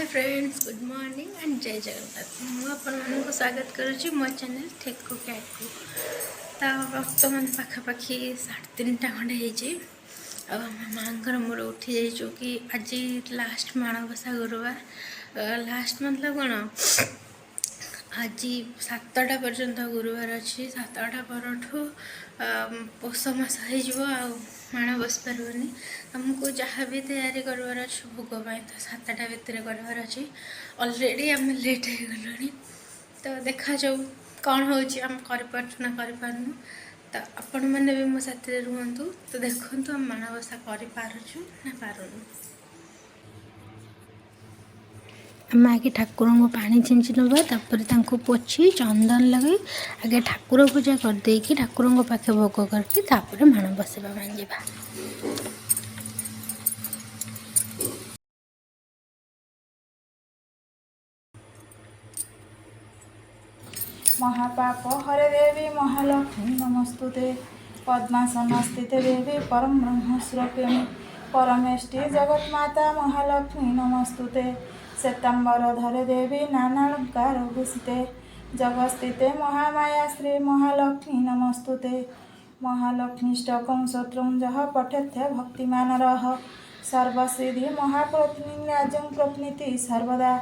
Hi friends, good morning and जय जगन्नाथ। मुझे स्वागत करुच्ची मो चैनल ठेकु कैट को। तो बर्तमान पाखापाखि 3:30 खंडे होती। माँ मोर उठी जाइए कि आज लास्ट माणबसा गुरुवार। लास्ट मतलब कौन आज 7टा पर्यंत गुरुवार अच्छी 7टा परठू पोष मास हो माण बस पार्बनी आमको जहाँ भी तैयारी करार अच्छे भोग तो 7टा भितर करार अच्छे। अलरेडी आम लेट हो गलु तो देखा जाऊ कौन हो ना करूँ। तो आपण मैंने भी मो साथ रुहतु तो देखु आम माणबसा कर ना पारुनु। आम आगे ठाकुर को पानी छिंची नवा पोछी चंदन लगे आगे ठाकुर पूजा करदे ठाकुर पाखे भोग करके माण बसवा जावा। महापाप हरे देवी महालक्ष्मी नमस्तुते पद्मासन स्थिते देवी परम ब्रह्म स्वरूपिणी परमेष्टि जगन्माता महालक्ष्मी नमस्तुते श्वेतांबर धरे देवी नानालंकार भूषिते जगस्थिते महामाया श्री महालक्ष्मी नमस्तुते महालक्ष्मीष्टकं स्तोत्रं जः पठेत्य भक्तिमानरः सर्वसिद्धि महाप्रतिनिराजं प्रप्नीति सर्वदा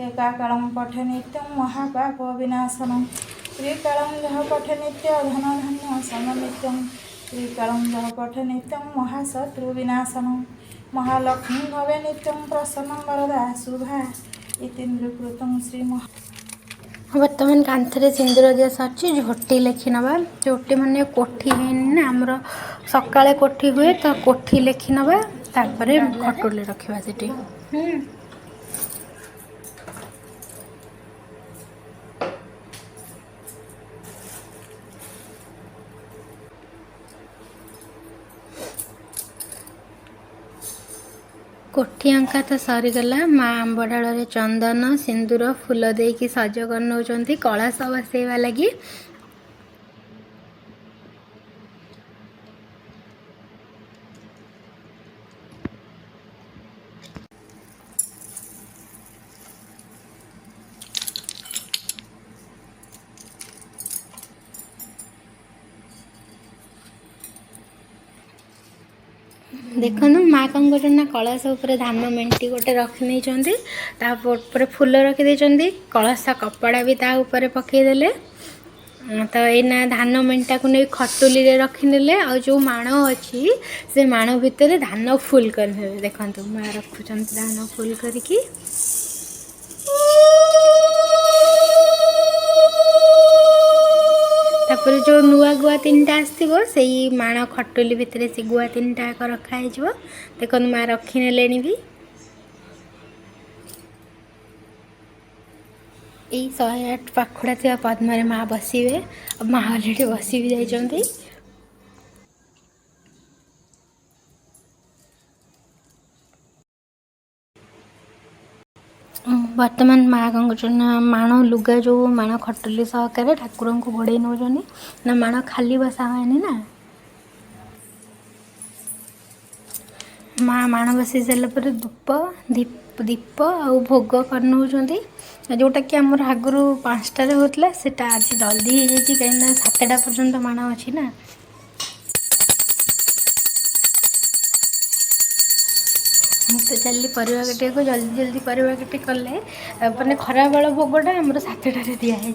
एकाकालं पठे नित्यं महापाप विनाशनं त्रिकालं जः पठे नित्य धनधान्य समनित्यं त्रिकालं जः पठे नित्यं महाशत्रु विनाशनं महालक्ष्मी भवे नित्यं प्रसन्नं वरदा शुभा इति नृकृतं श्री बर्तमान कांथरे सिंदूर दिया सर झोटी लेखि नवा। झोटी माने कोठी है आमर सकाळे कोठी हुए तो कोठी लेखि नवा तापरे खटोले रखिबा सेठी। कोठी अंका तो सरीगला। माँ आंब डाल चंदन सिंदूर फूल देकी सज कर नौ कलश बसैवा लगी। देखो माँ कौन कर कलश उपर धान मेंटी गोटे रखी नहीं फूल रखी कलश कपड़ा भी ता ऊपर पकईदे। तो यना धान मेंटा को नहीं खटुली रखीने आ जो माण अच्छी से माण भितर धान फुल कर देखु माँ रखुं धान फुल करके तापर जो नुआ गुआ 3टा आसो से माण खटुली भितर से गुआ 3टा रखाई देखो माँ रखी ने भी यही 108 पाखुड़ा थी पद्म माँ बसवे। माँ अलरेडी बसी भी जाइए। वर्तमान माँ कौन कर माण लुगा जो माण खटुली सहकार ठाकुर को घोड़े नौ ना माण खाली बसा हुए ना। माँ माण बसई सारापर धूप दीप आ भोग कर नौ जोटा कि आमर आगु 5टार होता से आज जल्दी हो जाए कहीं 7टा पर्यंत माण अच्छी ना। मुझे चली परिवा कटिया को जल्दी जल्दी परिवा कटी कले मैंने खरा बेल भोगटा आमर 7टार दिहै।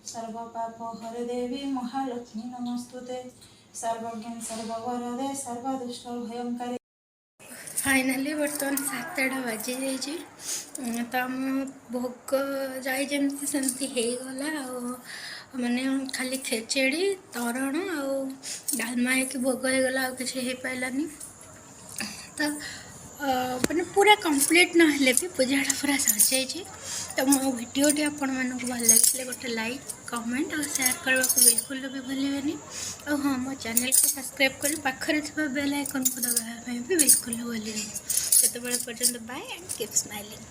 सर्वपापहर देवी महालक्ष्मी नमस्तुते सर्वज्ञ सर्ववरदे सर्वदुष्टभयंकरी। फाइनाली बर्तमान 7टा बाजी जाइए तो आम भोग जाए जमती सेमती गला माने खाली खेचेड़ी तरण आ डालमा है भोग हो गला आ किसी हो पारानी तो मैंने पूरा कंप्लीट ना भी पूजाटा पूरा सजाई। तो मो भिडटी आपण मानक भल लगे गोटे लाइक कमेंट और शेयर करने को बिल्कुल भी भूलें। और हाँ मो चैनल को सब्सक्राइब कर पाखरे बेल आइकन को दबाया भी बिल्कुल भूलें। तो पर्यटन बाय एंड कीप स्माइलिंग।